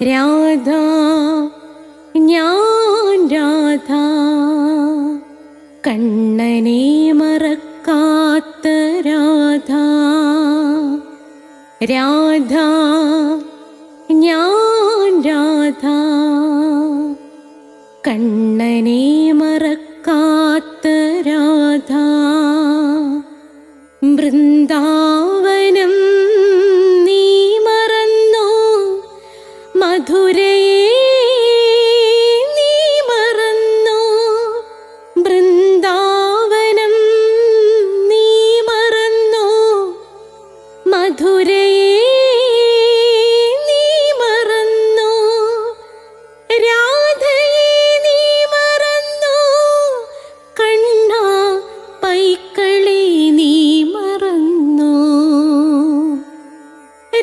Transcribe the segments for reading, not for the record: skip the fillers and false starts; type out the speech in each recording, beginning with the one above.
രാധ ഞാൻ രാധ കണ്ണനെ മറക്കാത്ത രാധ. രാധ ഞാൻ രാധ കണ്ണനെ മറക്കാത്ത രാധ. വൃന്ദാവനം നീ മറന്നോ, മധുരയെ നീ മറന്നോ. വൃന്ദാവനം നീ മറന്നോ, മധുരയെ നീ മറന്നോ. രാധയെ നീ മറന്നോ, കണ്ണാ പൈക്കളെ നീ മറന്നോ.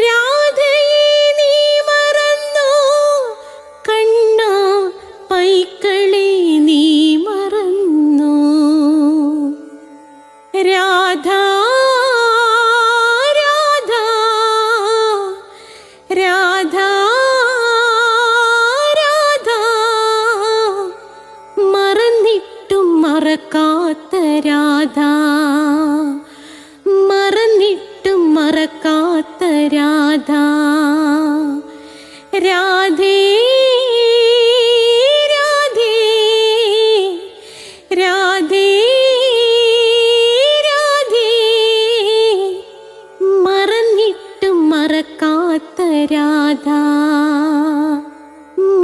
രാധയെ നീ മറന്നോ, കണ്ണാ പൈക്കളെ നീ മറന്നോ. രാധ രാധ രാധ രാധ മറന്നിട്ടും മറക്കാത്ത രാധ. മറന്നിട്ടും മറക്കാത്ത രാധ. രാധേ രാധേ രാധേ രാധേ മറന്നിട്ടും മറക്കാത്ത രാധ.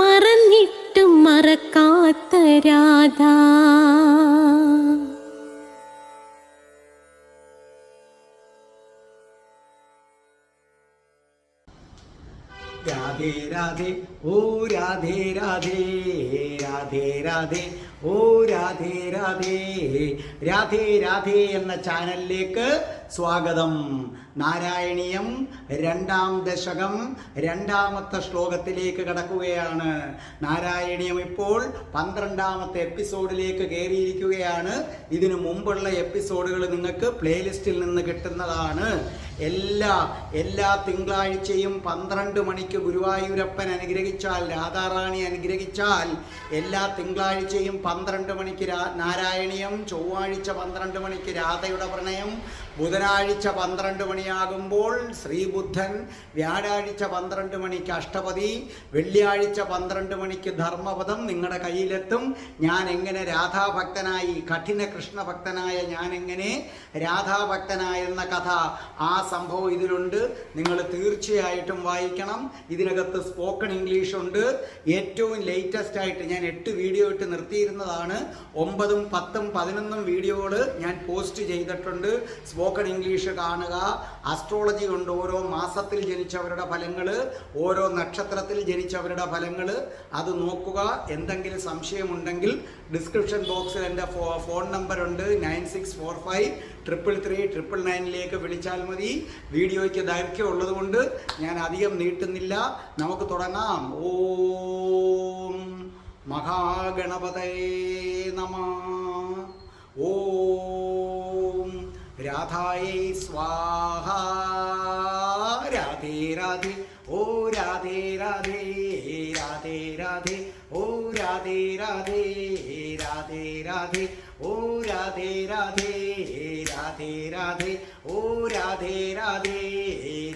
മറന്നിട്ടും മറക്കാത്ത രാധ. രാധേ രാധേ ഓ രാധേ രാധേ രാധേ രാധേ ഓ രാധേ രാധേ. രാധേ രാധേ എന്ന ചാനലിലേക്ക് സ്വാഗതം. നാരായണീയം രണ്ടാം ദശകം രണ്ടാമത്തെ ശ്ലോകത്തിലേക്ക് കടക്കുകയാണ്. നാരായണീയം ഇപ്പോൾ 12ാമത്തെ എപ്പിസോഡിലേക്ക് കയറിയിരിക്കുകയാണ്. ഇതിനു മുമ്പുള്ള എപ്പിസോഡുകൾ നിങ്ങൾക്ക് പ്ലേലിസ്റ്റിൽ നിന്ന് കിട്ടുന്നതാണ്. എല്ലാ തിങ്കളാഴ്ചയും 12 മണിക്ക് ഗുരുവായൂരപ്പൻ അനുഗ്രഹിച്ചാൽ, രാധാറാണി അനുഗ്രഹിച്ചാൽ, എല്ലാ തിങ്കളാഴ്ചയും 12 മണിക്ക് നാരായണീയം, ചൊവ്വാഴ്ച 12 മണിക്ക് രാധയുടെ പ്രണയം, ബുധനാഴ്ച 12 മണിയാകുമ്പോൾ ശ്രീബുദ്ധൻ, വ്യാഴാഴ്ച 12 മണിക്ക് അഷ്ടപതി, വെള്ളിയാഴ്ച 12 മണിക്ക് ധർമ്മപദം നിങ്ങളുടെ കയ്യിലെത്തും. ഞാൻ എങ്ങനെ രാധാഭക്തനായി, കഠിന കൃഷ്ണഭക്തനായ ഞാൻ എങ്ങനെ രാധാഭക്തനായെന്ന കഥ, ആ സംഭവം ഇതിലുണ്ട്. നിങ്ങൾ തീർച്ചയായിട്ടും വായിക്കണം. ഇതിനകത്ത് സ്പോക്കൺ ഇംഗ്ലീഷ് ഉണ്ട്. ഏറ്റവും ലേറ്റസ്റ്റ് ആയിട്ട് ഞാൻ 8 വീഡിയോ ഇട്ട് നിർത്തിയിരുന്നതാണ്. 9ഉം 10ഉം 11ഉം വീഡിയോകൾ ഞാൻ പോസ്റ്റ് ചെയ്തിട്ടുണ്ട്. സ്പോക്കൺ ഇംഗ്ലീഷ് കാണുക. അസ്ട്രോളജി ഉണ്ട്. ഓരോ മാസത്തിൽ ജനിച്ചവരുടെ ഫലങ്ങൾ, ഓരോ നക്ഷത്രത്തിൽ ജനിച്ചവരുടെ ഫലങ്ങൾ, അത് നോക്കുക. എന്തെങ്കിലും സംശയമുണ്ടെങ്കിൽ ഡിസ്ക്രിപ്ഷൻ ബോക്സിൽ എൻ്റെ ഫോൺ നമ്പർ ഉണ്ട്. 9645333999 വിളിച്ചാൽ മതി. വീഡിയോയ്ക്ക് ദൈർഘ്യം ഉള്ളതുകൊണ്ട് ഞാൻ അധികം നീട്ടുന്നില്ല. നമുക്ക് തുടങ്ങാം. ഓം മഹാഗണപതയേ നമഃ. ഓം രാധായേ സ്വാഹ. രാധേ രാധേ ഓ രാധേ രാധേ രാധേ രാധേ ഓ രാധേ രാധേ രാധേ രാധേ ഓ രാധേ രാധേ രാധേ രാധേ ഓ രാധേ രാധേ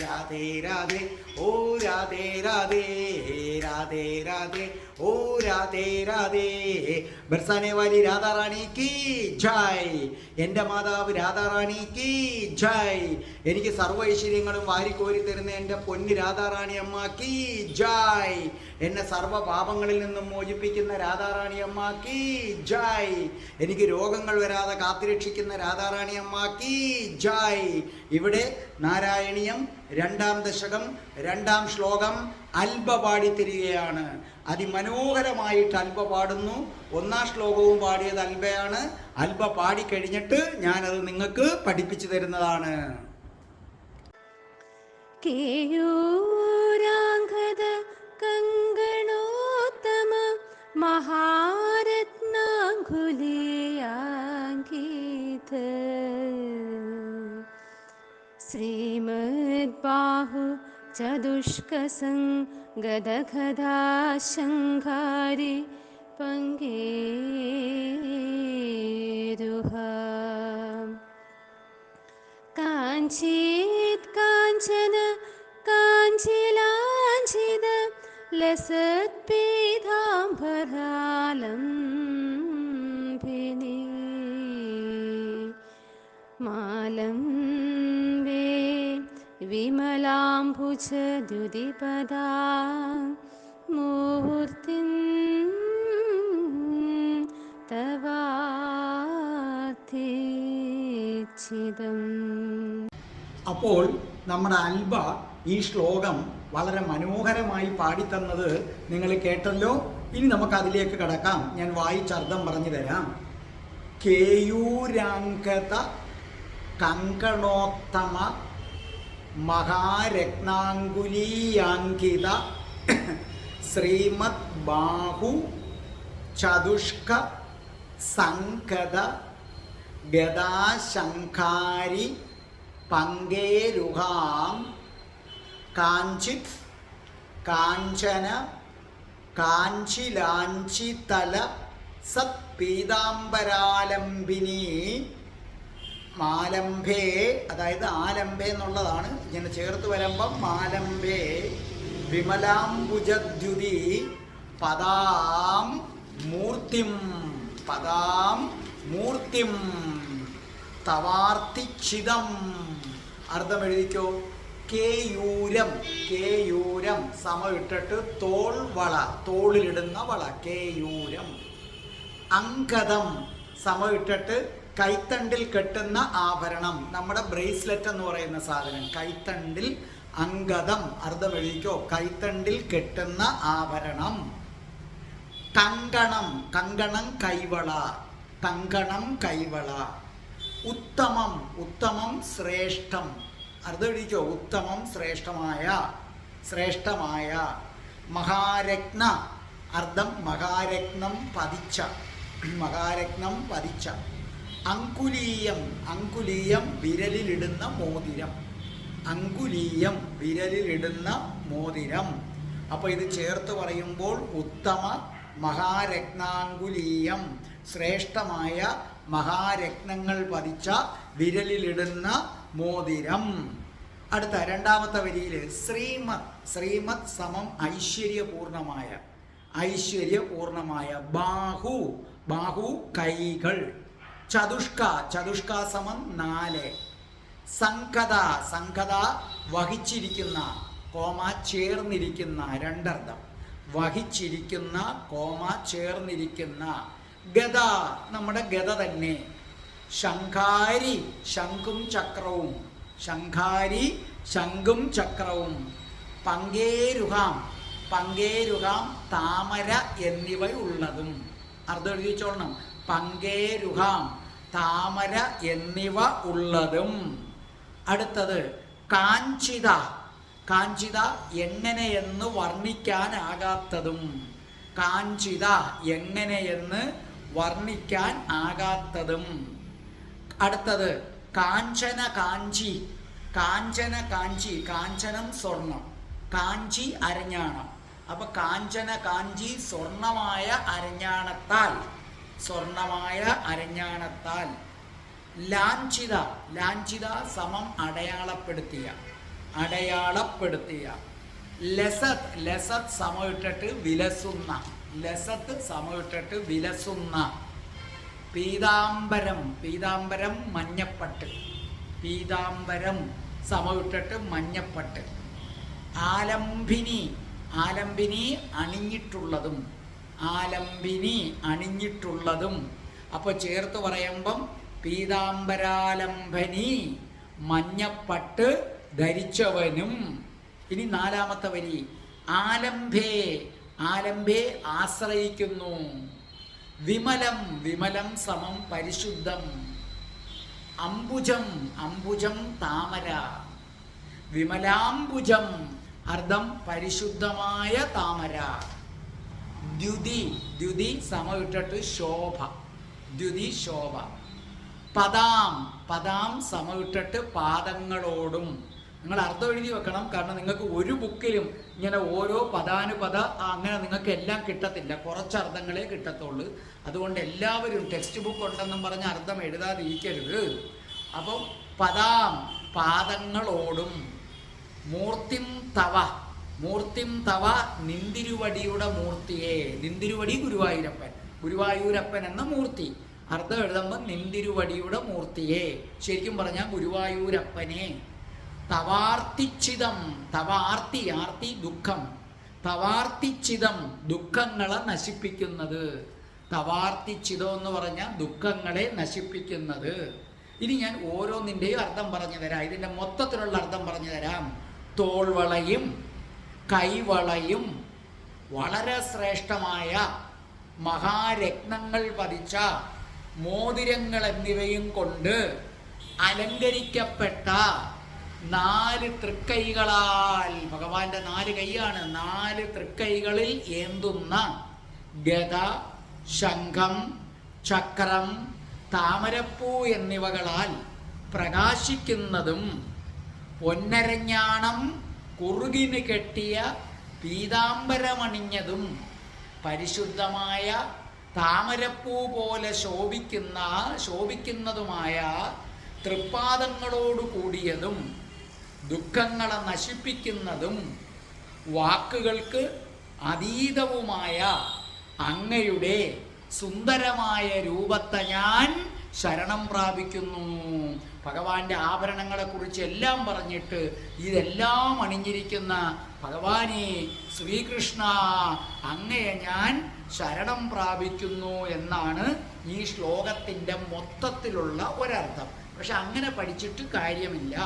രാധേ രാധേ ഓ രാധേ രാധേ രാധേ രാധേ ഓ രാധേ രാധേ. ബർസാനെ വാലി രാധാറാണി കി ജയ്. എൻ്റെ മാതാവ് രാധാറാണി കി ജയ്. എനിക്ക് സർവ്വ ഐശ്വര്യങ്ങളും വാരിക്കോരി തരുന്ന എൻ്റെ പൊന്നു രാധാറാണി അമ്മ കി ജയ്. എന്നെ സർവ്വ പാപങ്ങളിൽ നിന്നും മോചിപ്പിക്കുന്ന രാധാറാണി അമ്മ കി ജയ്. എനിക്ക് രോഗങ്ങൾ വരാതെ കാത്തുരക്ഷിക്കുന്ന രാധാറാണി അമ്മ കി ജയ്. ഇവിടെ നാരായണീയം 2ാം ദശകം 2ാം ശ്ലോകം അൽബ പാടിത്തരികയാണ്. അതിമനോഹരമായിട്ട് അൽബ പാടുന്നു. 1ാം ശ്ലോകവും പാടിയത് അൽബയാണ്. അൽബ പാടിക്കഴിഞ്ഞിട്ട് ഞാനത് നിങ്ങൾക്ക് പഠിപ്പിച്ചു തരുന്നതാണ്. കേയൂരാംഗത കങ്കണോത്തമ മഹാരത്നാംഗുലിയാംഗീത ശ്രീമദ്ബാഹു ചതുഷ്കസംഗദഖദാശങ്കാരി പങ്കേരുഹ കാഞ്ചിത് കാഞ്ചന കാഞ്ചിലാഞ്ചിത ലസത് പീതാംബരാലംബിനി മാലംബേ വിമലാംബുജദ്യുതിപദാ മൂർത്തിം തവാർത്തിച്ചിദം. അപ്പോൾ നമ്മുടെ അൽബ ഈ ശ്ലോകം വളരെ മനോഹരമായി പാടിത്തന്നത് നിങ്ങൾ കേട്ടല്ലോ. ഇനി നമുക്ക് അതിലേക്ക് കടക്കാം. ഞാൻ വായിച്ചർത്ഥം പറഞ്ഞു തരാം. കേയൂരാങ്കത കങ്കണോത്തമ മഹാരത്നാങ്കുലീയാങ്കിത ശ്രീമദ് ബാഹു ചതുഷ്ക സംകത ഗദാശങ്കാരി പങ്കേരുഹാം കാഞ്ചിത് കാഞ്ചന കാഞ്ചിലാഞ്ചിതല സത് പീതാംബരാലംബിനി മാലംബേ, അതായത് ആലംബേ എന്നുള്ളതാണ്. ഇങ്ങനെ ചേർത്ത് വരുമ്പം മാലംബേ വിമലാംബുജദ്യുതി പദാം മൂർത്തിം പദാം മൂർത്തിം തവാർത്തിച്ചിതം. അർത്ഥം എഴുതിക്കോ. കേയൂരം, കേയൂരം സമ ഇട്ടിട്ട് തോൾ വള, തോളിലിടുന്ന വള, കേയൂരം. അങ്കദം സമ ഇട്ടിട്ട് കൈത്തണ്ടിൽ കെട്ടുന്ന ആഭരണം, നമ്മുടെ ബ്രേസ്ലെറ്റ് എന്ന് പറയുന്ന സാധനം. കൈത്തണ്ടിൽ അങ്കദം, അർത്ഥം എഴുതിക്കോ, കൈത്തണ്ടിൽ കെട്ടുന്ന ആഭരണം. കങ്കണം, കങ്കണം കൈവള, കങ്കണം കൈവള. ഉത്തമം, ഉത്തമം ശ്രേഷ്ഠം, അർത്ഥം എഴുതിക്കോ, ഉത്തമം ശ്രേഷ്ഠമായ, ശ്രേഷ്ഠമായ. മഹാരത്ന, അർത്ഥം മഹാരത്നം പതിച്ച, മഹാരത്നം പതിച്ച. അങ്കുലീയം, അങ്കുലീയം വിരലിലിടുന്ന മോതിരം, അങ്കുലീയം വിരലിലിടുന്ന മോതിരം. അപ്പോൾ ഇത് ചേർത്ത് പറയുമ്പോൾ ഉത്തമ മഹാരത്നാങ്കുലീയം, ശ്രേഷ്ഠമായ മഹാരത്നങ്ങൾ പതിച്ച വിരലിലിടുന്ന മോതിരം. അടുത്ത രണ്ടാമത്തെ വരിയിൽ ശ്രീമത്, ശ്രീമത് സമം ഐശ്വര്യപൂർണമായ, ഐശ്വര്യപൂർണമായ. ബാഹു, ബാഹു കൈകൾ. ചതുഷ്ക, ചതുഷ്ക സമം 4. സംഘത, സംഘത വഹിച്ചിരിക്കുന്ന, കോമ ചേർന്നിരിക്കുന്ന, രണ്ടർത്ഥം. വഹിച്ചിരിക്കുന്ന, കോമ ചേർന്നിരിക്കുന്ന. ഗദ, നമ്മുടെ ഗദ തന്നെ. ശംഖാരി, ശംഖും ചക്രവും, ശംഖാരി ശംഖും ചക്രവും. പങ്കേരുഹാം, പങ്കേരുഹാം താമര എന്നിവയുള്ളതും. അർത്ഥം എഴുതിച്ചോളണം. പങ്കേരുഹാം താമര എന്നിവ ഉള്ളതും. അടുത്തത് കാഞ്ചിത, കാഞ്ചിത എങ്ങനെയെന്ന് വർണ്ണിക്കാനാകാത്തതും. കാഞ്ചിത എങ്ങനെയെന്ന് വർണ്ണിക്കാൻ ആകാത്തതും. അടുത്തത് കാഞ്ചന കാഞ്ചി, കാഞ്ചന കാഞ്ചി, കാഞ്ചനം സ്വർണം, കാഞ്ചി അരഞ്ഞാണം. അപ്പൊ കാഞ്ചന കാഞ്ചി സ്വർണമായ അരഞ്ഞാണത്താൽ, സ്വർണമായ അരഞ്ഞാണത്താൽ. ലാഞ്ചിത, ലാഞ്ചിത സമം അടയാളപ്പെടുത്തിയ, അടയാളപ്പെടുത്തിയ. ലസത്, ലസത് സമമിട്ടിട്ട് വിലസുന്ന, ലസത്ത് സമമിട്ടിട്ട് വിലസുന്ന. പീതാംബരം, പീതാംബരം മഞ്ഞപ്പട്ട്, പീതാംബരം സമമിട്ടിട്ട് മഞ്ഞപ്പട്ട്. ആലംബിനി, ആലംബിനി അണിഞ്ഞിട്ടുള്ളതും, ആലംബിനി അണിഞ്ഞിട്ടുള്ളതും. അപ്പോൾ ചേർത്ത് പറയുമ്പം പീതാംബരാലംബനി മഞ്ഞപ്പട്ട് ധരിച്ചവനും. ഇനി നാലാമത്തെ വരി ആലംബേ, ആലംബേ ആശ്രയിക്കുന്നു. വിമലം, വിമലം സമം പരിശുദ്ധം. അംബുജം, അംബുജം താമര. വിമലാംബുജം അർത്ഥം പരിശുദ്ധമായ താമര. ദ്യുതി, ദ്യുതി സമമിട്ടിട്ട് ശോഭ, ദ്യുതി ശോഭ. പദാം, പദാം സമമിട്ടിട്ട് പാദങ്ങളോടും. നിങ്ങൾ അർത്ഥം എഴുതി വെക്കണം. കാരണം നിങ്ങൾക്ക് ഒരു ബുക്കിലും ഇങ്ങനെ ഓരോ പദാനുപദ അങ്ങനെ നിങ്ങൾക്ക് എല്ലാം കിട്ടത്തില്ല, കുറച്ച് അർത്ഥങ്ങളെ കിട്ടത്തുള്ളൂ. അതുകൊണ്ട് എല്ലാവരും ടെക്സ്റ്റ് ബുക്ക് ഉണ്ടെന്നും പറഞ്ഞ് അർത്ഥം എഴുതാതിരിക്കരുത്. അപ്പം പദാം പാദങ്ങളോടും മൂർത്തിം തവ നിന്തിരുവടിയുടെ മൂർത്തിയെ. നിന്തിരുവടി ഗുരുവായൂരപ്പൻ, ഗുരുവായൂരപ്പൻ എന്ന മൂർത്തി. അർത്ഥം എഴുതുമ്പോൾ നിന്തിരുവടിയുടെ മൂർത്തിയെ, ശരിക്കും പറഞ്ഞാൽ ഗുരുവായൂരപ്പനെ. തവാർത്തിച്ചിതം, തവാർത്തി, ആർത്തി ദുഃഖം, തവാർത്തിച്ചിതം ദുഃഖങ്ങളെ നശിപ്പിക്കുന്നത്. തവാർത്തിച്ചിതം എന്ന് പറഞ്ഞാൽ ദുഃഖങ്ങളെ നശിപ്പിക്കുന്നത്. ഇനി ഞാൻ ഓരോന്നിൻ്റെയും അർത്ഥം പറഞ്ഞു തരാം. ഇതിൻ്റെ മൊത്തത്തിലുള്ള അർത്ഥം പറഞ്ഞു തരാം. തോൾവളയും കൈവളയും വളരെ ശ്രേഷ്ഠമായ മഹാരത്നങ്ങൾ പതിച്ച മോതിരങ്ങൾ എന്നിവയും കൊണ്ട് അലങ്കരിക്കപ്പെട്ട 4 തൃക്കൈകളാൽ, ഭഗവാന്റെ 4 കൈയാണ്, 4 തൃക്കൈകളിൽ ഏന്തുന്ന ഗദ, ശംഖം, ചക്രം, താമരപ്പൂ എന്നിവകളാൽ പ്രകാശിക്കുന്നതും പൊന്നരഞ്ഞാണം കുറുകിന് കെട്ടിയ പീതാംബരമണിഞ്ഞതും പരിശുദ്ധമായ താമരപ്പൂ പോലെ ശോഭിക്കുന്നതുമായ തൃപ്പാദങ്ങളോട് കൂടിയതും ദുഃഖങ്ങളെ നശിപ്പിക്കുന്നതും വാക്കുകൾക്ക് അതീതവുമായ അങ്ങയുടെ സുന്ദരമായ രൂപത്തെ ഞാൻ ശരണം പ്രാപിക്കുന്നു. ഭഗവാന്റെ ആഭരണങ്ങളെക്കുറിച്ച് എല്ലാം പറഞ്ഞിട്ട് ഇതെല്ലാം അണിഞ്ഞിരിക്കുന്ന ഭഗവാനെ ശ്രീകൃഷ്ണ അങ്ങയെ ഞാൻ ശരണം പ്രാപിക്കുന്നു എന്നാണ് ഈ ശ്ലോകത്തിൻ്റെ മൊത്തത്തിലുള്ള ഒരർത്ഥം. പക്ഷെ അങ്ങനെ പഠിച്ചിട്ട് കാര്യമില്ല,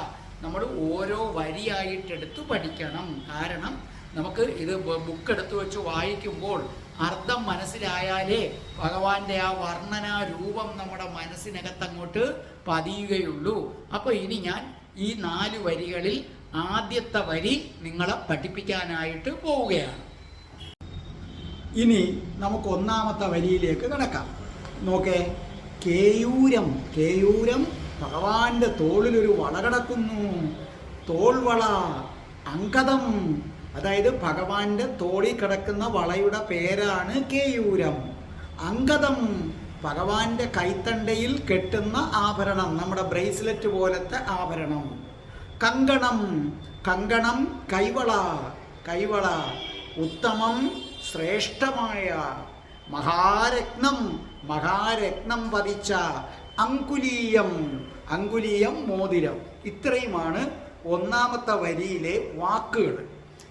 നമ്മൾ ഓരോ വരിയായിട്ടെടുത്ത് പഠിക്കണം. കാരണം നമുക്ക് ഇത് ബുക്ക് എടുത്തു വെച്ച് വായിക്കുമ്പോൾ അർത്ഥം മനസ്സിലായാലേ ഭഗവാന്റെ ആ വർണ്ണനാ രൂപം നമ്മുടെ മനസ്സിനകത്തങ്ങോട്ട് പതിയുകയുള്ളൂ. അപ്പോൾ ഇനി ഞാൻ ഈ 4 വരികളിൽ ആദ്യത്തെ വരി നിങ്ങളെ പഠിപ്പിക്കാനായിട്ട് പോവുകയാണ്. ഇനി നമുക്ക് ഒന്നാമത്തെ വരിയിലേക്ക് കിടക്കാം. നോക്കേ, കേയൂരം. കേയൂരം ഭഗവാന്റെ തോളിലൊരു വള കിടക്കുന്നു. തോൾവള. അങ്കദം, അതായത് ഭഗവാന്റെ തോളിൽ കിടക്കുന്ന വളയുടെ പേരാണ് കേയൂരം. അങ്കദം, ഭഗവാന്റെ കൈത്തണ്ടയിൽ കെട്ടുന്ന ആഭരണം, നമ്മുടെ ബ്രേസ്ലെറ്റ് പോലത്തെ ആഭരണം. കങ്കണം. കങ്കണം കൈവള. കൈവള. ഉത്തമം, ശ്രേഷ്ഠമായ. മഹാരത്നം. മഹാരത്നം പതിച്ച. അങ്കുലീയം. അങ്കുലീയം മോതിരം. ഇത്രയുമാണ് ഒന്നാമത്തെ വരിയിലെ വാക്കുകൾ.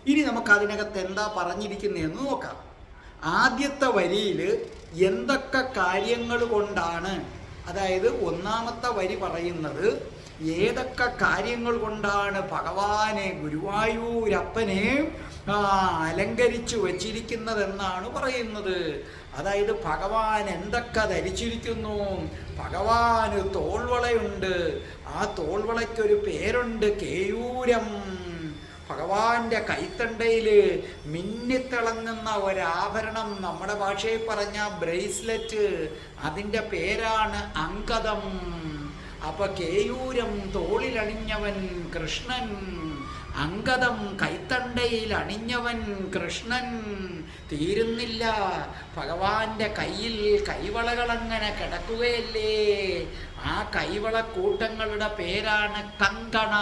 ഇനി നമുക്ക് അതിനകത്ത് എന്താ പറഞ്ഞിരിക്കുന്നതെന്ന് നോക്കാം. ആദ്യത്തെ വരിയിൽ എന്തൊക്കെ കാര്യങ്ങൾ കൊണ്ടാണ്, അതായത് ഒന്നാമത്തെ വരി പറയുന്നത് ഏതൊക്കെ കാര്യങ്ങൾ കൊണ്ടാണ് ഭഗവാനെ ഗുരുവായൂരപ്പനെ അലങ്കരിച്ചു വച്ചിരിക്കുന്നതെന്നാണ് പറയുന്നത്. അതായത് ഭഗവാൻ എന്തൊക്കെ ധരിച്ചിരിക്കുന്നു. ഭഗവാന് തോൾവളയുണ്ട്. ആ തോൾവളയ്ക്കൊരു പേരുണ്ട്, കേയൂരം. ഭഗവാന്റെ കൈത്തണ്ടയിൽ മിന്നിത്തിളങ്ങുന്ന ഒരാഭരണം, നമ്മുടെ ഭാഷയിൽ പറഞ്ഞ ബ്രേസ്ലെറ്റ്, അതിൻ്റെ പേരാണ് അങ്കദം. അപ്പൊ കേയൂരം തോളിലണിഞ്ഞവൻ കൃഷ്ണൻ, അങ്കദം കൈത്തണ്ടയിൽ അണിഞ്ഞവൻ കൃഷ്ണൻ. തീരുന്നില്ല, ഭഗവാന്റെ കയ്യിൽ കൈവളകളങ്ങനെ കിടക്കുകയല്ലേ. ആ കൈവളക്കൂട്ടങ്ങളുടെ പേരാണ് കങ്കണ.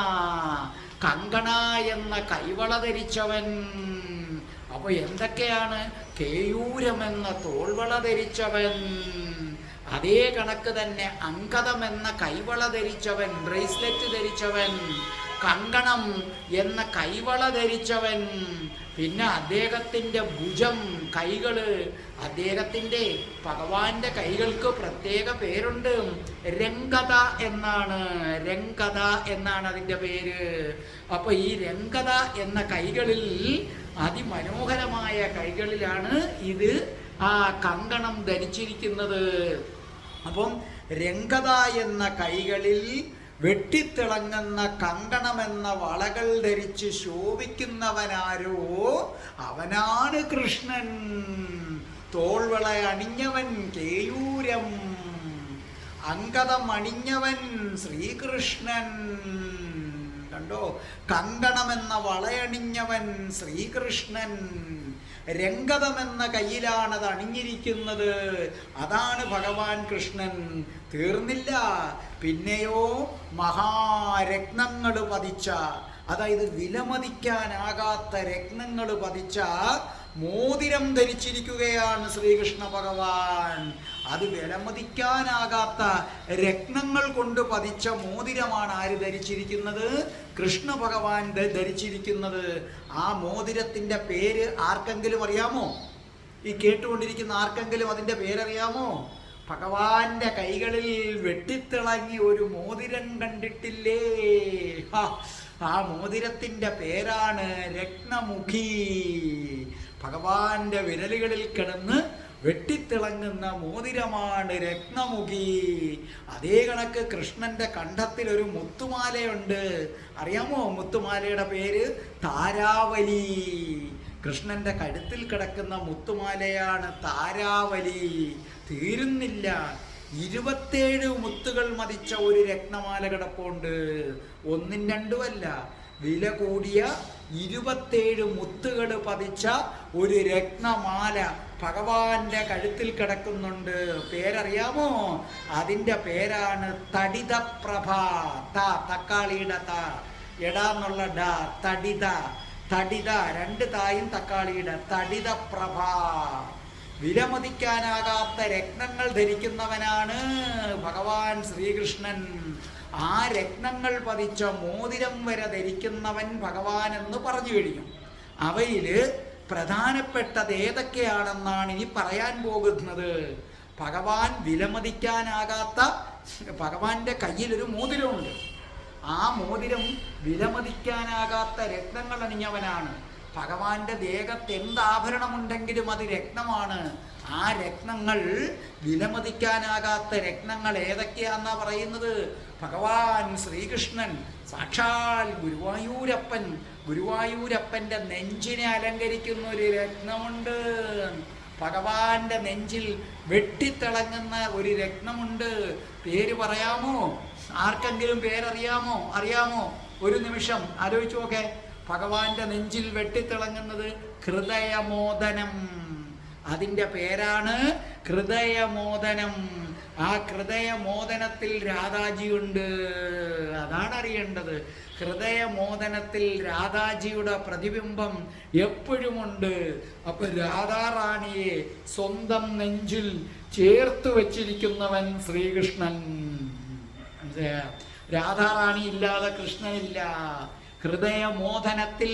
കങ്കണ എന്ന കൈവള ധരിച്ചവൻ. അപ്പോൾ എന്തൊക്കെയാണ്? കേയൂരം എന്ന തോൾവള ധരിച്ചവൻ, അതേ കണക്ക് തന്നെ അങ്കദം എന്ന കൈവള ധരിച്ചവൻ, ബ്രേസ്ലെറ്റ് ധരിച്ചവൻ, കങ്കണം എന്ന കൈവള ധരിച്ചവൻ. പിന്നെ അദ്ദേഹത്തിൻ്റെ ഭുജം, കൈകള്, അദ്ദേഹത്തിൻ്റെ ഭഗവാന്റെ കൈകൾക്ക് പ്രത്യേക പേരുണ്ട്, രംഗത എന്നാണ്. രംഗത എന്നാണ് അതിൻ്റെ പേര്. അപ്പൊ ഈ രംഗത എന്ന കൈകളിൽ, അതിമനോഹരമായ കൈകളിലാണ് ഇത് ആ കങ്കണം ധരിച്ചിരിക്കുന്നത്. അപ്പം രംഗത എന്ന കൈകളിൽ വെട്ടിത്തിളങ്ങുന്ന കങ്കണമെന്ന വളകൾ ധരിച്ച് ശോഭിക്കുന്നവനാരോ അവനാണ് കൃഷ്ണൻ. തോൾവള അണിഞ്ഞവൻ കേയൂരം, അങ്കദം അണിഞ്ഞവൻ ശ്രീകൃഷ്ണൻ. കണ്ടോ, കങ്കണമെന്ന വളയണിഞ്ഞവൻ ശ്രീകൃഷ്ണൻ. രംഗതമെന്ന കയ്യിലാണത് അണിഞ്ഞിരിക്കുന്നത്. അതാണ് ഭഗവാൻ കൃഷ്ണൻ. തീർന്നില്ല, പിന്നെയോ മഹാരത്നങ്ങൾ പതിച്ച, അതായത് വിലമതിക്കാനാകാത്ത രത്നങ്ങൾ പതിച്ച മോതിരം ധരിച്ചിരിക്കുകയാണ് ശ്രീകൃഷ്ണ ഭഗവാൻ. അത് വിലമതിക്കാനാകാത്ത രത്നങ്ങൾ കൊണ്ട് പതിച്ച മോതിരമാണ് ആര് ധരിച്ചിരിക്കുന്നത്? കൃഷ്ണ ഭഗവാൻ ധരിച്ചിരിക്കുന്നത്. ആ മോതിരത്തിൻ്റെ പേര് ആർക്കെങ്കിലും അറിയാമോ? ഈ കേട്ടുകൊണ്ടിരിക്കുന്ന ആർക്കെങ്കിലും അതിൻ്റെ പേരറിയാമോ? ഭഗവാന്റെ കൈകളിൽ വെട്ടിത്തിളങ്ങി ഒരു മോതിരം കണ്ടിട്ടില്ലേ? ആ മോതിരത്തിൻ്റെ പേരാണ് രത്നമുഖി. ഭഗവാന്റെ വിരലുകളിൽ കിടന്ന് വെട്ടിത്തിളങ്ങുന്ന മോതിരമാണ് രത്നമുഖി. അതേ കണക്ക് കൃഷ്ണന്റെ കണ്ഠത്തിൽ ഒരു മുത്തുമാലയുണ്ട്. അറിയാമോ മുത്തുമാലയുടെ പേര്? താരാവലി. കൃഷ്ണന്റെ കഴുത്തിൽ കിടക്കുന്ന മുത്തുമാലയാണ് താരാവലി. തീരുന്നില്ല, 27 മുത്തുകൾ മതിച്ച ഒരു രത്നമാല കിടപ്പുണ്ട്. ഒന്നും രണ്ടുമല്ല, വില കൂടിയ 27 മുത്തുകൾ പതിച്ച ഒരു രത്നമാല ഭഗവാന്റെ കഴുത്തിൽ കിടക്കുന്നുണ്ട്. പേരറിയാമോ? അതിൻ്റെ പേരാണ് തടിതപ്രഭ. തക്കാളിയുടെ എടാന്നുള്ള തടിത. തടിത, 2 തായും തക്കാളിയുടെ തടിതപ്രഭ. വിലമതിക്കാനാകാത്ത രത്നങ്ങൾ ധരിക്കുന്നവനാണ് ഭഗവാൻ ശ്രീകൃഷ്ണൻ. ആ രത്നങ്ങൾ പതിച്ച മോതിരം വരെ ധരിക്കുന്നവൻ ഭഗവാൻ എന്ന് പറഞ്ഞു കഴിഞ്ഞു. അവയിൽ പ്രധാനപ്പെട്ടത് ഏതൊക്കെയാണെന്നാണ് ഇനി പറയാൻ പോകുന്നത്. ഭഗവാൻ വിലമതിക്കാനാകാത്ത, ഭഗവാന്റെ കയ്യിൽ ഒരു മോതിരമുണ്ട്. ആ മോതിരം വിലമതിക്കാനാകാത്ത രത്നങ്ങൾ അണിഞ്ഞവനാണ്. ഭഗവാന്റെ ദേഹത്ത് എന്താഭരണമുണ്ടെങ്കിലും അത് രത്നമാണ്. ആ രത്നങ്ങൾ, വിലമതിക്കാനാകാത്ത രത്നങ്ങൾ ഏതൊക്കെയാന്നാ പറയുന്നത്? ഭഗവാൻ ശ്രീകൃഷ്ണൻ സാക്ഷാൽ ഗുരുവായൂരപ്പൻ. ഗുരുവായൂരപ്പൻ്റെ നെഞ്ചിനെ അലങ്കരിക്കുന്ന ഒരു രത്നമുണ്ട്. ഭഗവാന്റെ നെഞ്ചിൽ വെട്ടിത്തിളങ്ങുന്ന ഒരു രത്നമുണ്ട്. പേര് പറയാമോ? ആർക്കെങ്കിലും പേരറിയാമോ? അറിയാമോ? ഒരു നിമിഷം ആലോചിച്ചു നോക്കെ. ഭഗവാന്റെ നെഞ്ചിൽ വെട്ടിത്തിളങ്ങുന്നത് ഹൃദയമോദനം. അതിൻ്റെ പേരാണ് ഹൃദയമോദനം. ആ ഹൃദയമോദനത്തിൽ രാധാജിയുണ്ട്. അതാണ് അറിയേണ്ടത്. ഹൃദയമോദനത്തിൽ രാധാജിയുടെ പ്രതിബിംബം എപ്പോഴുമുണ്ട്. അപ്പൊ രാധാറാണിയെ സ്വന്തം നെഞ്ചിൽ ചേർത്ത് വച്ചിരിക്കുന്നവൻ ശ്രീകൃഷ്ണൻ. രാധാറാണി ഇല്ലാതെ കൃഷ്ണനില്ല. ഹൃദയമോദനത്തിൽ,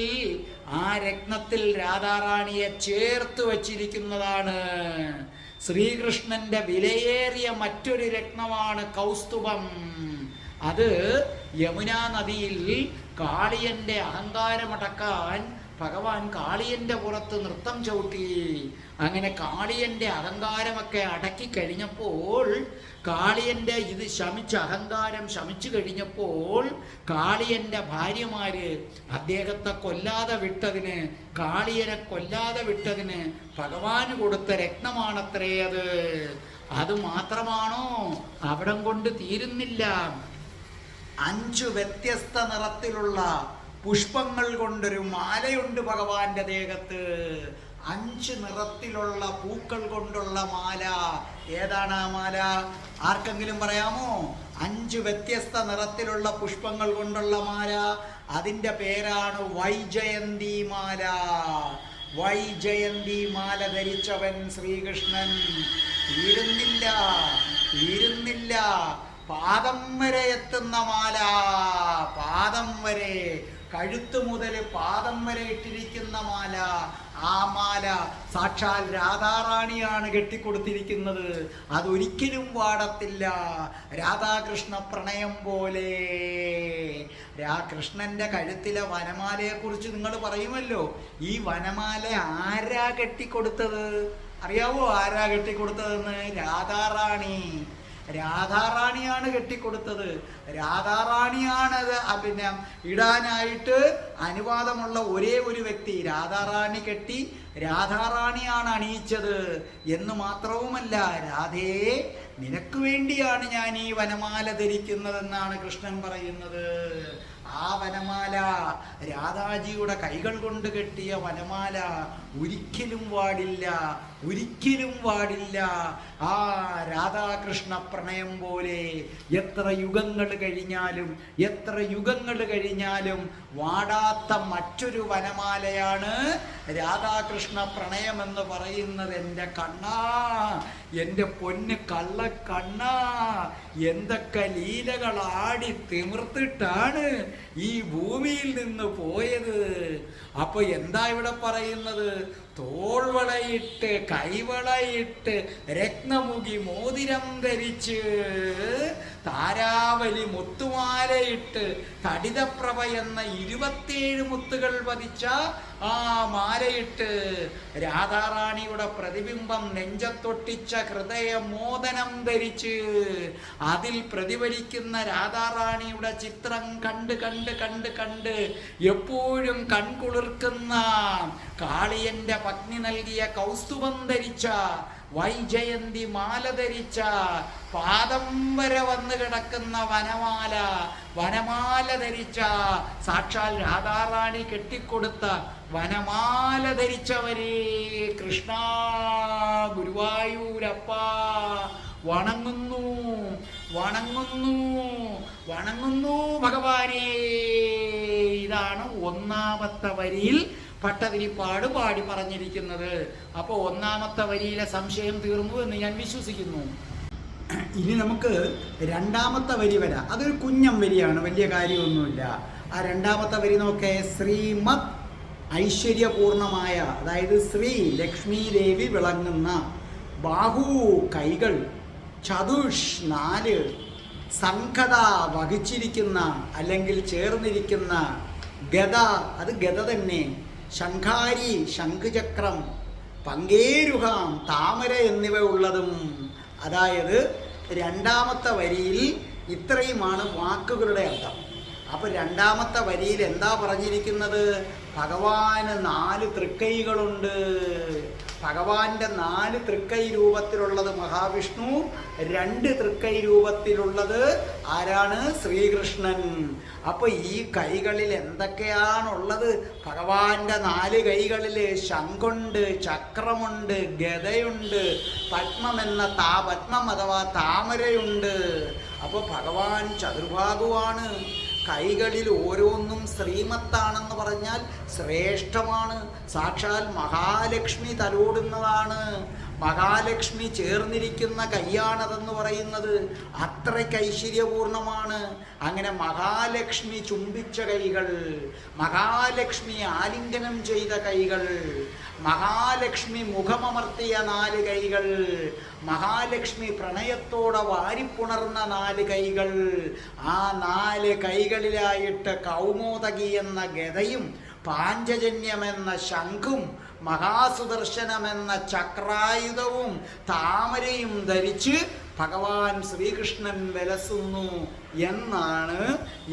ആ രത്നത്തിൽ രാധാറാണിയെ ചേർത്ത് വച്ചിരിക്കുന്നതാണ്. ശ്രീകൃഷ്ണന്റെ വിലയേറിയ മറ്റൊരു രത്നമാണ് കൗസ്തുഭം. അത് യമുനാ നദിയിൽ കാളിയന്റെ അഹങ്കാരമടക്കാൻ ഭഗവാൻ കാളിയന്റെ പുറത്ത് നൃത്തം ചവിട്ടി. അങ്ങനെ കാളിയന്റെ അഹങ്കാരമൊക്കെ അടക്കി കഴിഞ്ഞപ്പോൾ, കാളിയന്റെ ഇത് അഹങ്കാരം ശമിച്ചു കഴിഞ്ഞപ്പോൾ, കാളിയന്റെ ഭാര്യമാര് അദ്ദേഹത്തെ കൊല്ലാതെ വിട്ടതിന്, കാളിയനെ കൊല്ലാതെ വിട്ടതിന് ഭഗവാന് കൊടുത്ത രത്നമാണത്രേ അത്. അത് മാത്രമാണോ? അവിടം കൊണ്ട് തീരുന്നില്ല. 5 വ്യത്യസ്ത നിറത്തിലുള്ള പുഷ്പങ്ങൾ കൊണ്ടൊരു മാലയുണ്ട് ഭഗവാന്റെ ദേഹത്ത്. 5 നിറത്തിലുള്ള പൂക്കൾ കൊണ്ടുള്ള മാല. ഏതാണ് ആ മാല? ആർക്കെങ്കിലും പറയാമോ? 5 വ്യത്യസ്ത നിറത്തിലുള്ള പുഷ്പങ്ങൾ കൊണ്ടുള്ള മാല. അതിൻ്റെ പേരാണ് വൈജയന്തി മാല. വൈജയന്തി മാല ധരിച്ചവൻ ശ്രീകൃഷ്ണൻ. തീരുന്നില്ല, തീരുന്നില്ല. പാദം വരെ എത്തുന്ന മാല. പാദം വരെ, കഴുത്ത് മുതൽ പാദം വരെ ഇട്ടിരിക്കുന്ന മാല. ആ മാല സാക്ഷാൽ രാധാറാണിയാണ് കെട്ടിക്കൊടുത്തിരിക്കുന്നത്. അതൊരിക്കലും വാടത്തില്ല. രാധാകൃഷ്ണ പ്രണയം പോലെ. കൃഷ്ണന്റെ കഴുത്തിലെ വനമാലയെക്കുറിച്ച് നിങ്ങൾ പറയുമല്ലോ. ഈ വനമാല ആരാ കെട്ടിക്കൊടുത്തത്? അറിയാവോ ആരാ കെട്ടിക്കൊടുത്തതെന്ന്? രാധാറാണി. രാധാറാണിയാണ് കെട്ടിക്കൊടുത്തത്. രാധാറാണിയാണത് പിന്നെ ഇടാനായിട്ട് അനുവാദമുള്ള ഒരേ ഒരു വ്യക്തി. രാധാറാണി കെട്ടി, രാധാറാണിയാണ് അണിയിച്ചത്. എന്ന് മാത്രവുമല്ല, രാധേ നിനക്ക് വേണ്ടിയാണ് ഞാൻ ഈ വനമാല ധരിക്കുന്നതെന്നാണ് കൃഷ്ണൻ പറയുന്നത്. ആ വനമാല, രാധാജിയുടെ കൈകൾ കൊണ്ട് കെട്ടിയ വനമാല ഒരിക്കലും വാടില്ല, ഒരിക്കലും വാടില്ല. ആ രാധാകൃഷ്ണ പ്രണയം പോലെ എത്ര യുഗങ്ങൾ കഴിഞ്ഞാലും, എത്ര യുഗങ്ങൾ കഴിഞ്ഞാലും വാടാത്ത മറ്റൊരു വനമാലയാണ് രാധാകൃഷ്ണ പ്രണയമെന്ന് പറയുന്നത്. എൻ്റെ കണ്ണാ, എൻ്റെ പൊന്ന് കള്ളക്കണ്ണാ, എന്തൊക്കെ ലീലകൾ ആടി തിമിർത്തിട്ടാണ് ഈ ഭൂമിയിൽ നിന്ന് പോയത്. അപ്പൊ എന്താ ഇവിടെ പറയുന്നത്? തോൾവളയിട്ട്, കൈവളയിട്ട്, രത്നമുഖി മോതിരം ധരിച്ച്, താരാവലി മുത്തുമാലയിട്ട്, തടിതപ്രഭ എന്ന 27 മുത്തുകൾ പതിച്ച ആ മാലയിട്ട്, രാധാറാണിയുടെ പ്രതിബിംബം നെഞ്ചത്തൊട്ടിച്ച ഹൃദയ മോദനം ധരിച്ച്, അതിൽ പ്രതിഫലിക്കുന്ന രാധാറാണിയുടെ ചിത്രം കണ്ട് കണ്ട് കണ്ട് കണ്ട് എപ്പോഴും കൺകുളിർക്കുന്ന കാളിയന്റെ പത്നി നൽകിയ കൗസ്തുഭം ധരിച്ച, വൈജയന്തി മാല ധരിച്ച, പാദം വരെ വന്ന് കിടക്കുന്ന വനമാല, വനമാല ധരിച്ച, സാക്ഷാൽ രാധാറാണി കെട്ടിക്കൊടുത്ത വനമാല ധരിച്ചവരേ കൃഷ്ണ ഗുരുവായൂരപ്പ, വണങ്ങുന്നു വണങ്ങുന്നു വണങ്ങുന്നു ഭഗവാനേ. ഇതാണ് ഒന്നാമത്തെ വരിയിൽ ഭട്ടതിരിപ്പാട് പാടി പറഞ്ഞിരിക്കുന്നത്. അപ്പോൾ ഒന്നാമത്തെ വരിയിലെ സംശയം തീർന്നു എന്ന് ഞാൻ വിശ്വസിക്കുന്നു. ഇനി നമുക്ക് രണ്ടാമത്തെ വരി വരാം. അതൊരു കുഞ്ഞം വരിയാണ്, വലിയ കാര്യമൊന്നുമില്ല. ആ രണ്ടാമത്തെ വരി നോക്കേ. ശ്രീമത് ഐശ്വര്യപൂർണമായ, അതായത് ശ്രീ ലക്ഷ്മി ദേവി വിളങ്ങുന്ന, ബാഹു കൈകൾ, ചതുഷ് 4, സംഘത വഹിച്ചിരിക്കുന്ന അല്ലെങ്കിൽ ചേർന്നിരിക്കുന്ന, ഗദ അത് ഗദ തന്നെ, ശംഖാരി ശംഖുചക്രം, പങ്കേരുഹാം താമര എന്നിവ ഉള്ളതും. അതായത് രണ്ടാമത്തെ വരിയിൽ ഇത്രയുമാണ് വാക്കുകളുടെ അർത്ഥം. അപ്പൊ രണ്ടാമത്തെ വരിയിൽ എന്താ പറഞ്ഞിരിക്കുന്നത്? ഭഗവാന് 4 തൃക്കൈകളുണ്ട്. ഭഗവാന്റെ 4 തൃക്കൈ രൂപത്തിലുള്ളത് മഹാവിഷ്ണു, 2 തൃക്കൈ രൂപത്തിലുള്ളത് ആരാണ്? ശ്രീകൃഷ്ണൻ. അപ്പൊ ഈ കൈകളിൽ എന്തൊക്കെയാണുള്ളത്? ഭഗവാന്റെ 4 കൈകളില് ശംഖുണ്ട്, ചക്രമുണ്ട്, ഗദയുണ്ട്, പത്മം അഥവാ താമരയുണ്ട്. അപ്പൊ ഭഗവാൻ ചതുർഭാഗുവാണ്. കൈകളിൽ ഓരോന്നും ശ്രീമത്താണെന്ന് പറഞ്ഞാൽ ശ്രേഷ്ഠമാണ്. സാക്ഷാൽ മഹാലക്ഷ്മി തലോടുന്നതാണ്. മഹാലക്ഷ്മി ചേർന്നിരിക്കുന്ന കൈയാണതെന്ന് പറയുന്നത്. അത്രയ്ക്ക് ഐശ്വര്യപൂർണമാണ്. അങ്ങനെ മഹാലക്ഷ്മി ചുംബിച്ച കൈകൾ, മഹാലക്ഷ്മി ആലിംഗനം ചെയ്ത കൈകൾ, മഹാലക്ഷ്മി മുഖമമർത്തിയ 4 കൈകൾ, മഹാലക്ഷ്മി പ്രണയത്തോടെ വാരിപ്പുണർന്ന 4 കൈകൾ, ആ 4 കൈകളിലായിട്ട് കൗമോദകി എന്ന ഗദയും, പാഞ്ചജന്യമെന്ന ശംഖും, മഹാസുദർശനമെന്ന ചക്രായുധവും താമരയും ധരിച്ച് ഭഗവാൻ ശ്രീകൃഷ്ണൻ വിലസുന്നു എന്നാണ്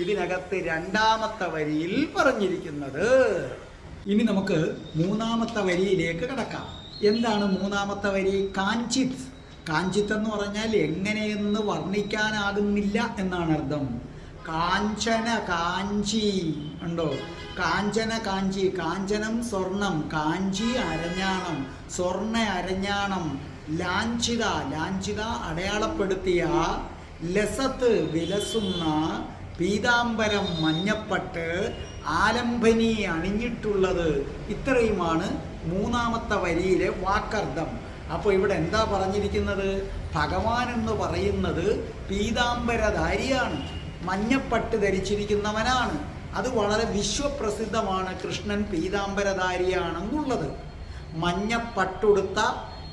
ഇതിനകത്ത് രണ്ടാമത്തെ വരിയിൽ പറഞ്ഞിരിക്കുന്നത്. ഇനി നമുക്ക് മൂന്നാമത്തെ വരിയിലേക്ക് കടക്കാം. എന്താണ് മൂന്നാമത്തെ വരി? കാഞ്ചിത്. കാഞ്ചിത്ത് എന്ന് പറഞ്ഞാൽ എങ്ങനെയെന്ന് വർണ്ണിക്കാനാകുന്നില്ല എന്നാണ് അർത്ഥം. കാഞ്ചന കാഞ്ചി ഉണ്ടോ? കാഞ്ചന കാഞ്ചി, കാഞ്ചനം സ്വർണം, കാഞ്ചി അരഞ്ഞാണം, സ്വർണ്ണ അരഞ്ഞാണം, ലാഞ്ചിത, ലാഞ്ചിത അടയാളപ്പെടുത്തിയ, ലസത്ത് വിലസുന്ന, പീതാംബരം മഞ്ഞപ്പട്ട്, ആലംബനി അണിഞ്ഞിട്ടുള്ളത്. ഇത്രയുമാണ് മൂന്നാമത്തെ വരിയിലെ വാക്കർത്ഥം. അപ്പോൾ ഇവിടെ എന്താ പറഞ്ഞിരിക്കുന്നത്? ഭഗവാൻ എന്ന് പറയുന്നത് പീതാംബരധാരിയാണ്, മഞ്ഞപ്പട്ട് ധരിച്ചിരിക്കുന്നവനാണ്. അത് വളരെ വിശ്വപ്രസിദ്ധമാണ്, കൃഷ്ണൻ പീതാംബരധാരിയാണെന്നുള്ളത്. മഞ്ഞപ്പട്ടുടുത്ത,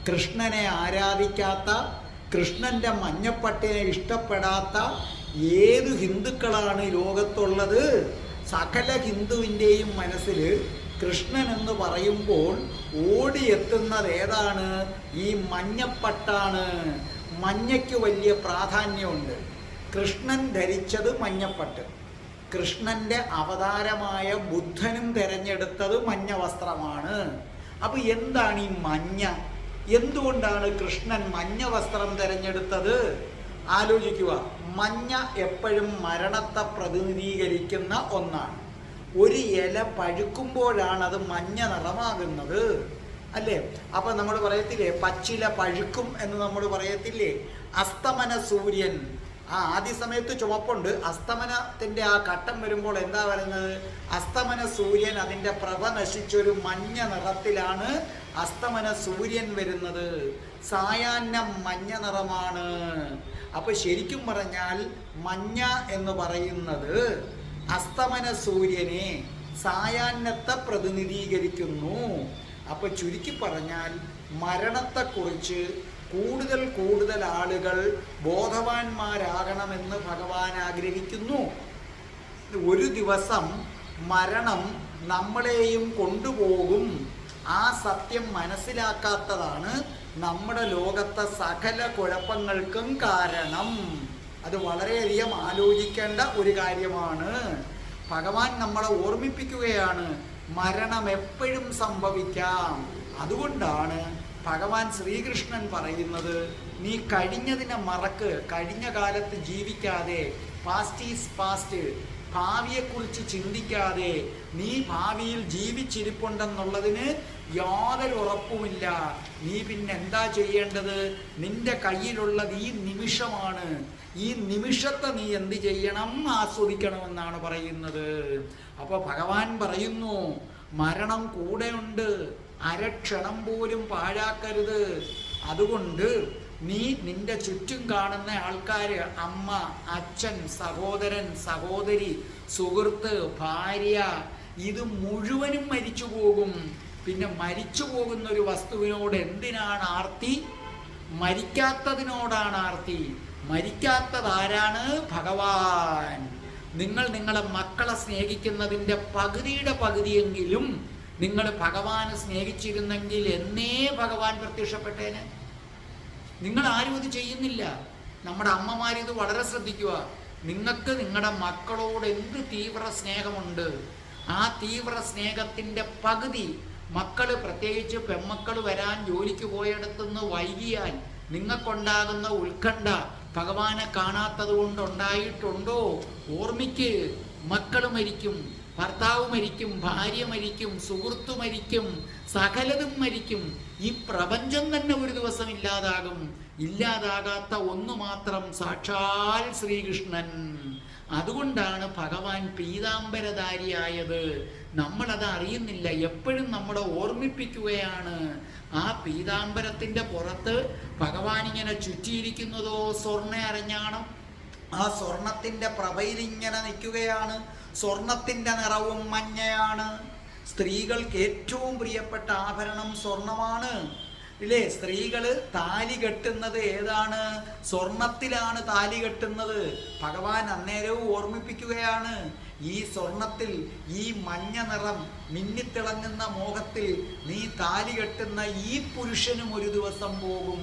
കൃഷ്ണനെ ആരാധിക്കാത്ത, കൃഷ്ണൻ്റെ മഞ്ഞപ്പട്ടിനെ ഇഷ്ടപ്പെടാത്ത ഏതു ഹിന്ദുക്കളാണ് ലോകത്തുള്ളത്? സകല ഹിന്ദുവിൻ്റെയും മനസ്സിൽ കൃഷ്ണൻ എന്ന് പറയുമ്പോൾ ഓടിയെത്തുന്നത് ഏതാണ്? ഈ മഞ്ഞപ്പട്ടാണ്. മഞ്ഞയ്ക്ക് വലിയ പ്രാധാന്യമുണ്ട്. കൃഷ്ണൻ ധരിച്ചത് മഞ്ഞപ്പട്ട്. കൃഷ്ണൻ്റെ അവതാരമായ ബുദ്ധനും തിരഞ്ഞെടുത്തത് മഞ്ഞ വസ്ത്രമാണ്. അപ്പോൾ എന്താണ് ഈ മഞ്ഞ? എന്തുകൊണ്ടാണ് കൃഷ്ണൻ മഞ്ഞ വസ്ത്രം തിരഞ്ഞെടുത്തത്? ആലോചിക്കുക. മഞ്ഞ എപ്പോഴും മരണത്തെ പ്രതിനിധീകരിക്കുന്ന ഒന്നാണ്. ഒരു ഇല പഴുക്കുമ്പോഴാണ് അത് മഞ്ഞ നിറമാകുന്നത്, അല്ലേ? അപ്പം നമ്മൾ പറയത്തില്ലേ പച്ചില പഴുക്കും എന്ന് നമ്മൾ പറയത്തില്ലേ? അസ്തമന സൂര്യൻ ആദ്യ സമയത്ത് ചുവപ്പുണ്ട്, അസ്തമനത്തിൻ്റെ ആ ഘട്ടം വരുമ്പോൾ എന്താ പറയുന്നത്? അസ്തമന സൂര്യൻ അതിൻ്റെ പ്രഭ നശിച്ചൊരു മഞ്ഞ നിറത്തിലാണ് അസ്തമന സൂര്യൻ വരുന്നത്. സായാഹ്നം മഞ്ഞ നിറമാണ്. അപ്പൊ ശരിക്കും പറഞ്ഞാൽ മഞ്ഞ എന്ന് പറയുന്നത് അസ്തമന സൂര്യനെ, സായാഹ്നത്തെ പ്രതിനിധീകരിക്കുന്നു. അപ്പൊ ചുരുക്കി പറഞ്ഞാൽ മരണത്തെക്കുറിച്ച് കൂടുതൽ ആളുകൾ ബോധവാന്മാരാകണമെന്ന് ഭഗവാൻ ആഗ്രഹിക്കുന്നു. ഒരു ദിവസം മരണം നമ്മളെയും കൊണ്ടുപോകും. ആ സത്യം മനസ്സിലാക്കാത്തതാണ് നമ്മുടെ ലോകത്തെ സകല കുഴപ്പങ്ങൾക്കും കാരണം. അത് വളരെയധികം ആലോചിക്കേണ്ട ഒരു കാര്യമാണ്. ഭഗവാൻ നമ്മളെ ഓർമ്മിപ്പിക്കുകയാണ്, മരണം എപ്പോഴും സംഭവിക്കാം. അതുകൊണ്ടാണ് ഭഗവാൻ ശ്രീകൃഷ്ണൻ പറയുന്നത്, നീ കഴിഞ്ഞതിനെ മറക്ക്, കഴിഞ്ഞ കാലത്ത് ജീവിക്കാതെ, പാസ്റ്റ് ഈസ് പാസ്റ്റ്, ഭാവിയെക്കുറിച്ച് ചിന്തിക്കാതെ നീ ഭാവിയിൽ ജീവിച്ചിരിപ്പുണ്ടെന്നുള്ളതിന് യാതൊരു ഉറപ്പുമില്ല. നീ പിന്നെ എന്താ ചെയ്യേണ്ടത്? നിന്റെ കയ്യിലുള്ളത് ഈ നിമിഷമാണ്. ഈ നിമിഷത്തെ നീ എന്ത് ചെയ്യണം? ആസ്വദിക്കണമെന്നാണ് പറയുന്നത്. അപ്പോൾ ഭഗവാൻ പറയുന്നു, മരണം കൂടെയുണ്ട്, അരക്ഷണം പോലും പാഴാക്കരുത്. അതുകൊണ്ട് നീ നിന്റെ ചുറ്റും കാണുന്ന ആൾക്കാർ, അമ്മ, അച്ഛൻ, സഹോദരൻ, സഹോദരി, സുഹൃത്ത്, ഭാര്യ, ഇത് മുഴുവനും മരിച്ചു പോകും. പിന്നെ മരിച്ചു പോകുന്ന ഒരു വസ്തുവിനോട് എന്തിനാണ് ആർത്തി? മരിക്കാത്തതിനോടാണ് ആർത്തി. മരിക്കാത്തതാരാണ്? ഭഗവാൻ. നിങ്ങൾ നിങ്ങളെ മക്കളെ സ്നേഹിക്കുന്നതിൻ്റെ പകുതിയുടെ പകുതിയെങ്കിലും നിങ്ങൾ ഭഗവാനെ സ്നേഹിച്ചിരുന്നെങ്കിൽ എന്നേ ഭഗവാൻ പ്രത്യക്ഷപ്പെട്ടേനെ. നിങ്ങൾ ആരും ഇത് ചെയ്യുന്നില്ല. നമ്മുടെ അമ്മമാരിത് വളരെ ശ്രദ്ധിക്കുക. നിങ്ങൾക്ക് നിങ്ങളുടെ മക്കളോട് എന്ത് തീവ്ര സ്നേഹമുണ്ട്, ആ തീവ്ര സ്നേഹത്തിൻ്റെ പകുതി മക്കൾ, പ്രത്യേകിച്ച് പെൺമക്കൾ വരാൻ ജോലിക്ക് പോയിടത്തുനിന്ന് വൈകിയാൽ നിങ്ങൾക്കുണ്ടാകുന്ന ഉത്കണ്ഠ ഭഗവാനെ കാണാത്തത് കൊണ്ടുണ്ടായിട്ടുണ്ടോ? ഓർമ്മിക്ക്, മക്കൾ മരിക്കും, ഭർത്താവ് മരിക്കും, ഭാര്യ മരിക്കും, സുഹൃത്തു മരിക്കും, സകലതും മരിക്കും. ഈ പ്രപഞ്ചം തന്നെ ഒരു ദിവസം ഇല്ലാതാകും. ഇല്ലാതാകാത്ത ഒന്ന് മാത്രം, സാക്ഷാൽ ശ്രീകൃഷ്ണൻ. അതുകൊണ്ടാണ് ഭഗവാൻ പീതാംബരധാരിയായത്. നമ്മളത് അറിയുന്നില്ല. എപ്പോഴും നമ്മളെ ഓർമ്മിപ്പിക്കുകയാണ്. ആ പീതാംബരത്തിൻ്റെ പുറത്ത് ഭഗവാൻ ഇങ്ങനെ ചുറ്റിയിരിക്കുന്നതോ സ്വർണ്ണ അരഞ്ഞാണം. ആ സ്വർണത്തിൻ്റെ പ്രഭയിൽ ഇങ്ങനെ നിൽക്കുകയാണ്. സ്വർണത്തിൻ്റെ നിറവും മഞ്ഞയാണ്. സ്ത്രീകൾക്ക് ഏറ്റവും പ്രിയപ്പെട്ട ആഭരണം സ്വർണമാണ്, ഇല്ലേ? സ്ത്രീകൾ താലി കെട്ടുന്നത് ഏതാണ്? സ്വർണത്തിലാണ് താലി കെട്ടുന്നത്. ഭഗവാൻ അന്നേരവും ഓർമ്മിപ്പിക്കുകയാണ്, ഈ സ്വർണത്തിൽ, ഈ മഞ്ഞ നിറം മിന്നിത്തിളങ്ങുന്ന മോഹത്തിൽ നീ താലി കെട്ടുന്ന ഈ പുരുഷനും ഒരു ദിവസം പോകും.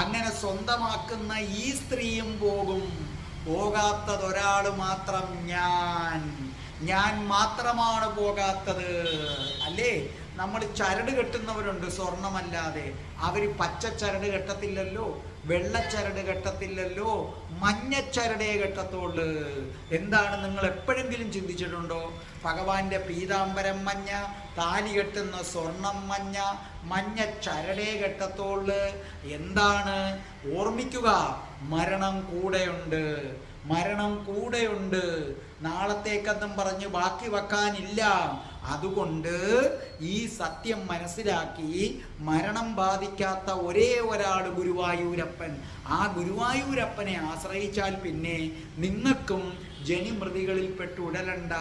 അങ്ങനെ സ്വന്തമാക്കുന്ന ഈ സ്ത്രീയും പോകും. പോകാത്തതൊരാൾ മാത്രം, ഞാൻ മാത്രമാണ് പോകാത്തത്, അല്ലേ? നമ്മൾ ചരട് കെട്ടുന്നവരുണ്ട് സ്വർണമല്ലാതെ. അവർ പച്ചച്ചരട് കെട്ടത്തില്ലല്ലോ, വെള്ളച്ചരട് കെട്ടത്തില്ലല്ലോ, മഞ്ഞച്ചരടേ കെട്ടത്തുള്ളൂ. എന്താണ്, നിങ്ങൾ എപ്പോഴെങ്കിലും ചിന്തിച്ചിട്ടുണ്ടോ? ഭഗവാന്റെ പീതാംബരം മഞ്ഞ, താലി കെട്ടുന്ന സ്വർണം മഞ്ഞ, മഞ്ഞച്ചരടേ കെട്ടത്തുള്ളൂ. എന്താണ്? ഓർമ്മിക്കുക, മരണം കൂടെയുണ്ട്, മരണം കൂടെയുണ്ട്. നാളത്തേക്കെന്നും പറഞ്ഞ് ബാക്കി വെക്കാനില്ല. അതുകൊണ്ട് ഈ സത്യം മനസ്സിലാക്കി മരണം ബാധിക്കാത്ത ഒരേ ഒരാൾ ഗുരുവായൂരപ്പൻ. ആ ഗുരുവായൂരപ്പനെ ആശ്രയിച്ചാൽ പിന്നെ നിങ്ങൾക്കും ജനിമൃതികളിൽപ്പെട്ട് ഉടലണ്ട.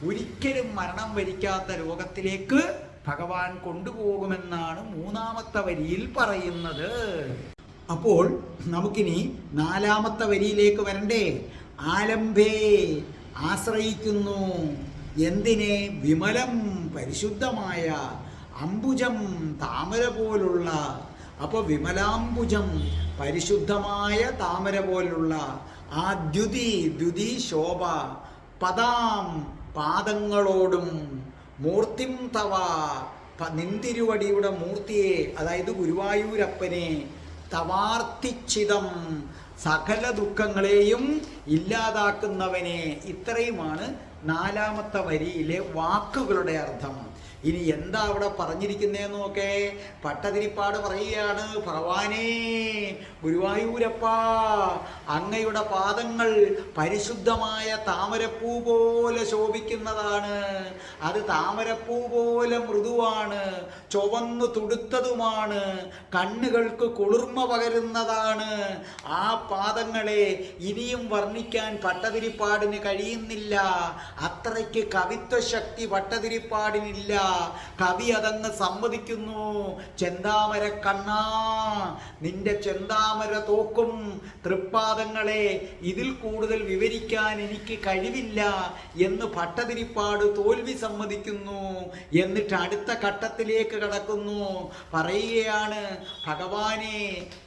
ഒരിക്കലും മരണം വരിക്കാത്ത ലോകത്തിലേക്ക് ഭഗവാൻ കൊണ്ടുപോകുമെന്നാണ് മൂന്നാമത്തെ വരിയിൽ പറയുന്നത്. അപ്പോൾ നമുക്കിനി നാലാമത്തെ വരിയിലേക്ക് വരണ്ടേ? ആലംബേ, ആശ്രയിക്കുന്നു. എന്തിനെ? വിമലം, പരിശുദ്ധമായ, അംബുജം, താമര പോലുള്ള. അപ്പോൾ വിമലാംബുജം, പരിശുദ്ധമായ താമര പോലുള്ള ആ ദ്യുതി ശോഭ, പദാം, പാദങ്ങളോടും, മൂർത്തിം തവ, നിന്തിരുവടിയുടെ മൂർത്തിയെ, അതായത് ഗുരുവായൂരപ്പനെ, തവാർത്തിച്ചിതം, സകല ദുഃഖങ്ങളെയും ഇല്ലാതാക്കുന്നവനെ. ഇത്രയുമാണ് 4ാമത്തെ വരിയിലെ വാക്കുകളുടെ അർത്ഥം. ഇനി എന്താ അവിടെ പറഞ്ഞിരിക്കുന്നതെന്ന് നോക്കേ. പട്ടതിരിപ്പാട് പറയുകയാണ്, ഭഗവാനേ ഗുരുവായൂരപ്പ, അങ്ങയുടെ പാദങ്ങൾ പരിശുദ്ധമായ താമരപ്പൂ പോലെ ശോഭിക്കുന്നതാണ്. അത് താമരപ്പൂ പോലെ മൃദുവാണ്, ചുവന്നു തുടുത്തതുമാണ്, കണ്ണുകൾക്ക് കുളിർമ പകരുന്നതാണ്. ആ പാദങ്ങളെ ഇനിയും വർണ്ണിക്കാൻ പട്ടതിരിപ്പാടിന് കഴിയുന്നില്ല. അത്രയ്ക്ക് കവിത്വ ശക്തി പട്ടതിരിപ്പാടിനില്ല. കവി അതങ്ങ് സമ്മതിക്കുന്നു. ചെന്താമര കണ്ണാ, നിന്റെ ചെന്താമര തോക്കും തൃപ്പാദങ്ങളെ ഇതിൽ കൂടുതൽ വിവരിക്കാൻ എനിക്ക് കഴിവില്ല എന്ന് പട്ടതിരിപ്പാട് തോൽവി സമ്മതിക്കുന്നു. എന്നിട്ട് അടുത്ത ഘട്ടത്തിലേക്ക് കടക്കുന്നു. പറയുകയാണ്, ഭഗവാനെ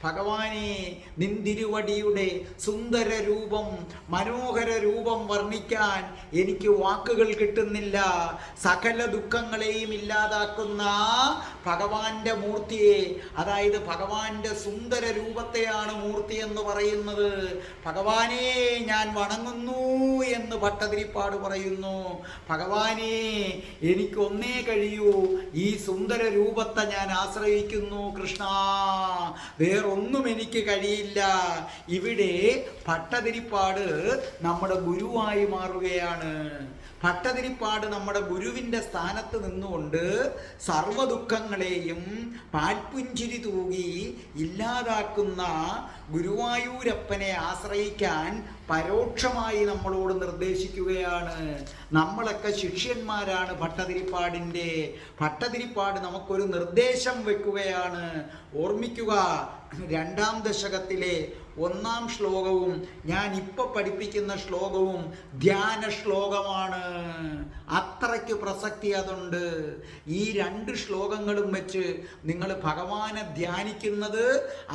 ഭഗവാനെ, നിന്തിരുവടിയുടെ സുന്ദര രൂപം, മനോഹര രൂപം വർണ്ണിക്കാൻ എനിക്ക് വാക്കുകൾ കിട്ടുന്നില്ല. സകല ദുഃഖങ്ങളെയും ഇല്ലാതാക്കുന്ന ഭഗവാന്റെ മൂർത്തിയെ, അതായത് ഭഗവാന്റെ സുന്ദര രൂപത്തെയാണ് മൂർത്തി എന്ന് പറയുന്നത്. ഭഗവാനെ ഞാൻ വണങ്ങുന്നു എന്ന് ഭട്ടതിരിപ്പാട് പറയുന്നു. ഭഗവാനെ എനിക്കൊന്നേ കഴിയൂ, ഈ സുന്ദര രൂപത്തെ ഞാൻ ആശ്രയിക്കുന്നു കൃഷ്ണ, വേറൊന്നും എനിക്ക് കഴിയില്ല. ഇവിടെ ഭട്ടതിരിപ്പാട് നമ്മുടെ ഗുരുവായി മാറുകയാണ്. ഭട്ടതിരിപ്പാട് നമ്മുടെ ഗുരുവിൻ്റെ സ്ഥാനത്ത് നിന്നുകൊണ്ട് സർവ്വദുഃഖങ്ങളെയും പാൽപുഞ്ചിരി തൂകി ഇല്ലാതാക്കുന്ന ഗുരുവായൂരപ്പനെ ആശ്രയിക്കാൻ പരോക്ഷമായി നമ്മളോട് നിർദ്ദേശിക്കുകയാണ്. നമ്മളൊക്കെ ശിഷ്യന്മാരാണ് ഭട്ടതിരിപ്പാടിൻ്റെ. ഭട്ടതിരിപ്പാട് നമുക്കൊരു നിർദ്ദേശം വെക്കുകയാണ്. ഓർമ്മിക്കുക, 2ാം ദശകത്തിലെ 1-ാം ശ്ലോകവും ഞാൻ ഇപ്പൊ പഠിപ്പിക്കുന്ന ശ്ലോകവും ധ്യാന ശ്ലോകമാണ്. അത്രയ്ക്ക് പ്രസക്തി അതുണ്ട്. ഈ 2 ശ്ലോകങ്ങളും വെച്ച് നിങ്ങൾ ഭഗവാനെ ധ്യാനിക്കുന്നത്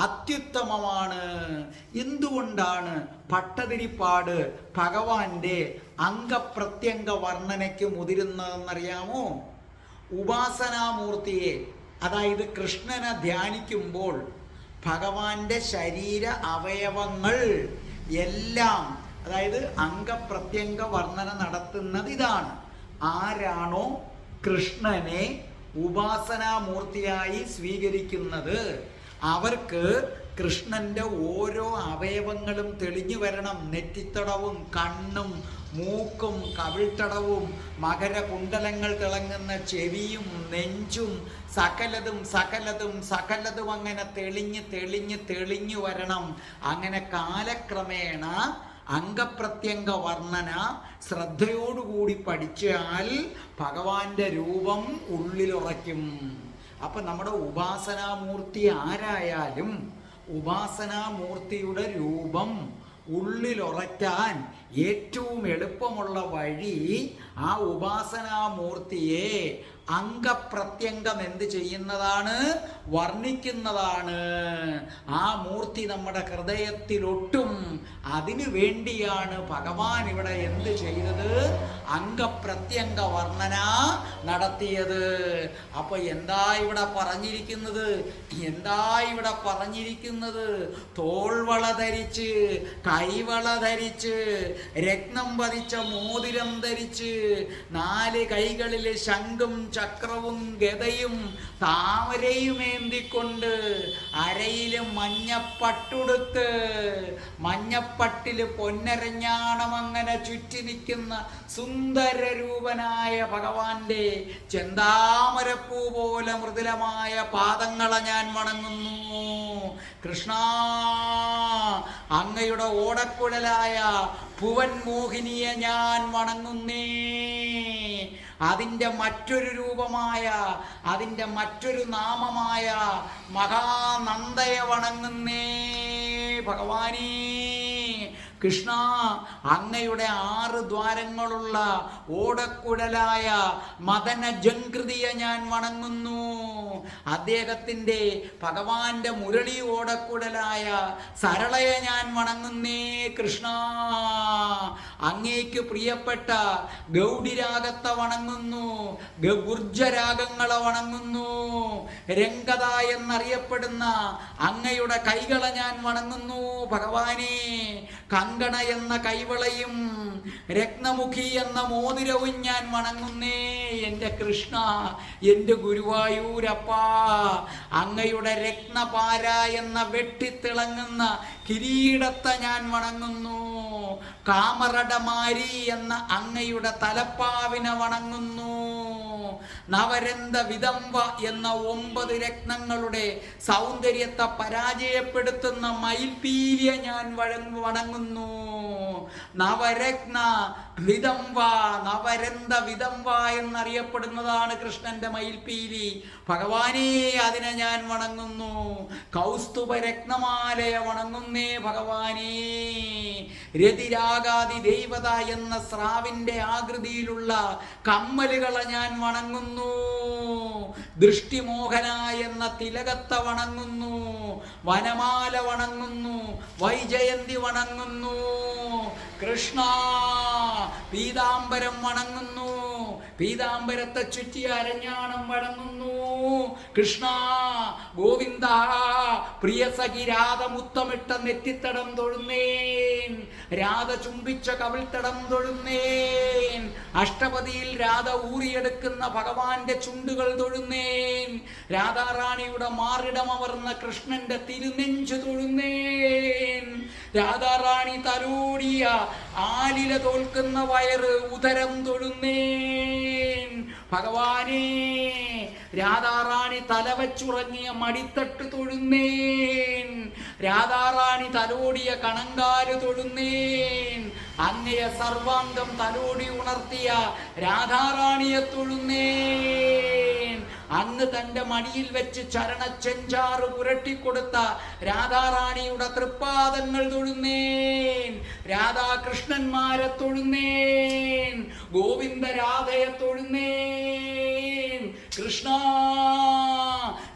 അത്യുത്തമമാണ്. എന്തുകൊണ്ടാണ് ഭട്ടതിരിപ്പാട് ഭഗവാന്റെ അംഗപ്രത്യംഗ വർണ്ണനയ്ക്ക് മുതിരുന്നതെന്നറിയാമോ? ഉപാസനാമൂർത്തിയെ, അതായത് കൃഷ്ണനെ ധ്യാനിക്കുമ്പോൾ ഭഗവാന്റെ ശരീര അവയവങ്ങൾ എല്ലാം, അതായത് അംഗപ്രത്യംഗ വർണ്ണന നടത്തുന്നത് ഇതാണ്. ആരാണോ കൃഷ്ണനെ ഉപാസനാമൂർത്തിയായി സ്വീകരിക്കുന്നത് അവർക്ക് കൃഷ്ണന്റെ ഓരോ അവയവങ്ങളും തെളിഞ്ഞു വരണം. നെറ്റിത്തടവും കണ്ണും മൂക്കും കവിൾത്തടവും മകരകുണ്ടലങ്ങൾ തിളങ്ങുന്ന ചെവിയും നെഞ്ചും സകലതും സകലതും സകലതും അങ്ങനെ തെളിഞ്ഞു വരണം. അങ്ങനെ കാലക്രമേണ അംഗപ്രത്യംഗ വർണ്ണന ശ്രദ്ധയോടുകൂടി പഠിച്ചാൽ ഭഗവാന്റെ രൂപം ഉള്ളിലുറയ്ക്കും. അപ്പൊ നമ്മുടെ ഉപാസനാമൂർത്തി ആരായാലും ഉപാസനാമൂർത്തിയുടെ രൂപം ഉള്ളിലുറയ്ക്കാൻ ഏറ്റവും എളുപ്പമുള്ള വഴി ആ ഉപാസനാമൂർത്തിയെ അംഗപ്രത്യംഗം എന്ത് ചെയ്യുന്നതാണ്? വർണ്ണിക്കുന്നതാണ്. ആ മൂർത്തി നമ്മുടെ ഹൃദയത്തിലൊട്ടും. അതിനു വേണ്ടിയാണ് ഭഗവാൻ ഇവിടെ എന്ത് ചെയ്തത്? അംഗപ്രത്യംഗ വർണ്ണന നടത്തിയത്. അപ്പൊ എന്താ ഇവിടെ പറഞ്ഞിരിക്കുന്നത്? തോൾവള ധരിച്ച്, കൈവള ധരിച്ച്, രത്നം പതിച്ച മോതിരം ധരിച്ച്, 4 കൈകളിൽ ശംഖും ചക്രവും ഗദയും താമരയും ഏന്തിക്കൊണ്ട്, അരയിലും മഞ്ഞപ്പട്ടുടുത്ത്, മഞ്ഞപ്പട്ടില് പൊന്നരഞ്ഞാണം അങ്ങനെ ചുറ്റി നിൽക്കുന്ന സുന്ദരരൂപനായ ഭഗവാന്റെ ചെന്താമരപ്പൂ പോലെ മൃദുലമായ പാദങ്ങളെ ഞാൻ വണങ്ങുന്നു. കൃഷ്ണ, അങ്ങയുടെ ഓടക്കുഴലായ ഭുവൻ മോഹിനിയെ ഞാൻ വണങ്ങുന്നേ. അതിൻ്റെ മറ്റൊരു രൂപമായ, അതിൻ്റെ മറ്റൊരു നാമമായ മഹാനന്ദയെ വണങ്ങുന്നേ. ഭഗവാനേ, കൃഷ്ണ, അങ്ങയുടെ 6 ദ്വാരങ്ങളുള്ള ഓടക്കുഴലായ മദന ജംകൃതിയെ ഞാൻ വണങ്ങുന്നു. അദ്ദേഹത്തിൻ്റെ ഭഗവാന്റെ മുരളി ഓടക്കുഴലായ സരളയെ ഞാൻ വണങ്ങുന്നേ കൃഷ്ണ. അങ്ങേക്ക് പ്രിയപ്പെട്ട ഗൗഡിരാഗത്തെ വണങ്ങുന്നു, ഗുർജരാഗങ്ങളെ വണങ്ങുന്നു, രംഗത എന്നറിയപ്പെടുന്ന അങ്ങയുടെ കൈകളെ ഞാൻ വണങ്ങുന്നു ഭഗവാനെ. കങ്കണ എന്ന കൈവളയും രത്നമുഖി എന്ന മോതിരവും ഞാൻ വണങ്ങുന്നേ എൻ്റെ കൃഷ്ണ, എൻ്റെ ഗുരുവായൂരപ്പ. അങ്ങയുടെ രത്നപാര എന്ന വെട്ടിത്തിളങ്ങുന്ന കിരീടത്തെ ഞാൻ വണങ്ങുന്നു. കാമറടമാരി എന്ന അങ്ങയുടെ തലപ്പാവിനെ വണങ്ങുന്നു. നവരന്ത വിദംബ എന്ന 9 രത്നങ്ങളുടെ സൗന്ദര്യത്തെ പരാജയപ്പെടുത്തുന്ന മയിൽപീലിയെ ഞാൻ വണങ്ങുന്നു. നവരത്ന വിദംബ, നവരന്ത വിദംബ എന്നറിയപ്പെടുന്നതാണ് കൃഷ്ണന്റെ മയിൽപീലി ഭഗവാനെ. അതിനെ ഞാൻ വണങ്ങുന്നു. കൗസ്തുഭ രത്നമാലയെ വണങ്ങുന്നേ ഭഗവാനെ. രതിരാഗാദി ദേവത എന്ന സ്രാവിന്റെ ആകൃതിയിലുള്ള കമ്മലുകളെ ഞാൻ വണങ്ങുന്നു. ദൃഷ്ടിമോഹന എന്ന തിലകത്തെ വണങ്ങുന്നു. വനമാല വണങ്ങുന്നു. വൈജയന്തി വണങ്ങുന്നു കൃഷ്ണ. പീതാംബരം വണങ്ങുന്നു. പീതാംബരത്തെ ചുറ്റി അരഞ്ഞാണം വണങ്ങുന്നു കൃഷ്ണ. ഗോവിന്ദ, പ്രിയ സഖി രാധ മുത്തമിട്ട നെറ്റിത്തടം തൊഴുന്നേൻ, രാധ ചുംബിച്ച കവിൾത്തടം തൊഴുന്നേൻ, അഷ്ടപതിയിൽ രാധ ഊറിയെടുക്കുന്ന ഭഗവാന്റെ ചുണ്ടുകൾ തൊഴുന്നേൻ, രാധാറാണിയുടെ മാറിടമവർന്ന കൃഷ്ണന്റെ തിരുനെഞ്ചു തൊഴുന്നേൻ, രാധാറാണി തലോടിയ ആലില തോൽക്കുന്ന വയറ് ഉദരം തൊഴുന്നേൻ ഭഗവാനെ. രാധാറാണി തലവച്ചുറങ്ങിയ മടിത്തട്ട് തൊഴുന്നേൻ, രാധാറാണി തലോടിയ കണങ്കാല് തൊഴുന്നേൻ, അങ്ങയ സർവാംഗം തലോടി ഉണർത്തിയ രാധാറാണിയെ തൊഴുന്നേൻ, അങ്ങ് തൻ്റെ മടിയിൽ വെച്ച് ചരണച്ചെഞ്ചാറ് പുരട്ടിക്കൊടുത്ത രാധാറാണിയുടെ തൃപ്പാദങ്ങൾ തൊഴുന്നേൻ, രാധാകൃഷ്ണന്മാരെ തൊഴുന്നേൻ, ഗോവിന്ദ രാധയെ തൊഴുന്നേൻ കൃഷ്ണ.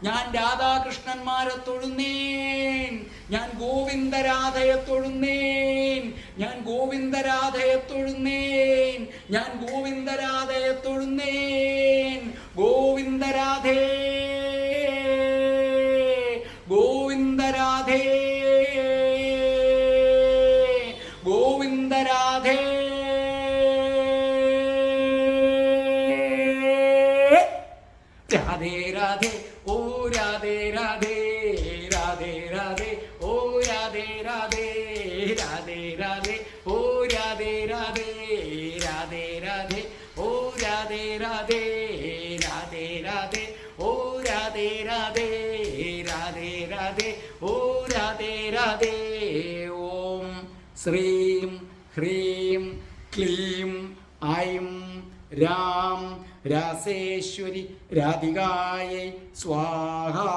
ഞാൻ രാധാകൃഷ്ണന്മാരെ തൊഴുന്നേൻ, ഞാൻ ഗോവിന്ദരാധയെ തൊഴുന്നേൻ, ഞാൻ ഗോവിന്ദരാധയെ തൊഴുന്നേൻ, ഞാൻ ഗോവിന്ദരാധയെ തൊഴുന്നേൻ. ഗോവിന്ദരാധേ ഗോവിന്ദരാധേ ഗോവിന്ദരാധേ. രാധേ രാധേ ഓ രാധേ രാധേ, രാധേ രാധേ ഓ രാധേ രാധേ, രാധേ രാധേ ഓ രാധേ രാധേ, രാധേ രാധേ ഓ രാധേ രാധേ, രാധേ രാധേ ഓ രാധേ രാധേ, രാധേ രാധേ ഓ രാധേ രാധേ. ഓം ശ്രീം ഹ്രീം ക്ലീം ഐം രാം രാസേശ്വരി രാധികായൈ സ്വാഹാ.